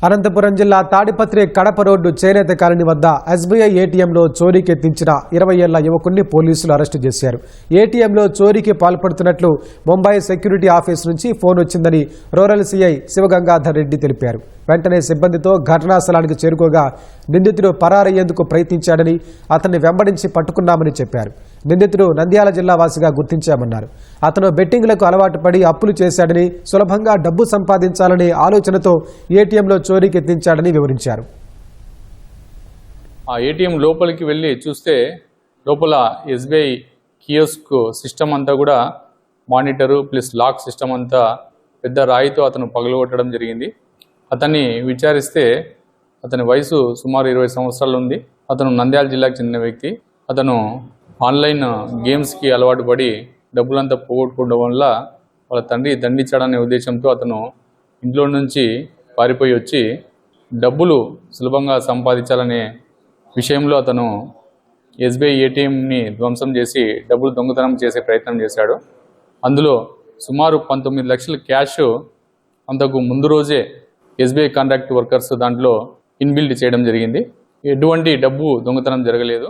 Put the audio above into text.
అనంతపురం జిల్లా తాడిపత్రి కడప రోడ్డు చేనేత కాలనీ వద్ద ఎస్బీఐ ఏటీఎంలో చోరీకి యత్నించిన 20 ఏళ్ల యువకుడిని పోలీసులు అరెస్టు చేశారు. ఏటీఎంలో చోరీకి పాల్పడుతున్నట్లు ముంబై సెక్యూరిటీ ఆఫీస్ నుంచి ఫోన్ వచ్చిందని రూరల్ సీఐ శివగంగాధర్ రెడ్డి తెలిపారు. వెంటనే సిబ్బందితో ఘటనా స్థలానికి చేరుకోగా నిందితుడు పరారయ్యేందుకు ప్రయత్నించాడని, అతన్ని వెంబడించి పట్టుకున్నామని చెప్పారు. నిందితుడు నంద్యాల జిల్లా వాసిగా గుర్తించామన్నారు. అతను బెట్టింగ్లకు అలవాటు పడి అప్పులు చేశాడని, సులభంగా డబ్బు సంపాదించాలనే ఆలోచనతో ఏటీఎంలో చోరీకి యత్నించాడని వివరించారు. ఆ ఏటీఎం లోపలికి వెళ్ళి చూస్తే లోపల ఎస్బీఐ కియోస్క్ సిస్టమ్ అంతా కూడా మానిటరు ప్లస్ లాక్ సిస్టమ్ అంతా పెద్ద రాయితో అతను పగలగొట్టడం జరిగింది. అతన్ని విచారిస్తే అతని వయసు సుమారు 20 సంవత్సరాలు ఉంది. అతను నంద్యాల జిల్లాకు చెందిన వ్యక్తి. అతను ఆన్లైన్ గేమ్స్కి అలవాటు పడి డబ్బులంతా పోగొట్టుకోవడం వల్ల వాళ్ళ తండ్రి దండించాడనే ఉద్దేశంతో అతను ఇంట్లో నుంచి పారిపోయి వచ్చి డబ్బులు సులభంగా సంపాదించాలనే విషయంలో అతను ఎస్బీఐ ఏటీఎంని ధ్వంసం చేసి డబ్బులు దొంగతనం చేసే ప్రయత్నం చేశాడు. అందులో సుమారు 19 లక్షల క్యాష్ అంతకు ముందు రోజే ఎస్బీఐ కాంట్రాక్ట్ వర్కర్స్ దాంట్లో ఇన్బిల్డ్ చేయడం జరిగింది. ఎటువంటి డబ్బు దొంగతనం జరగలేదు.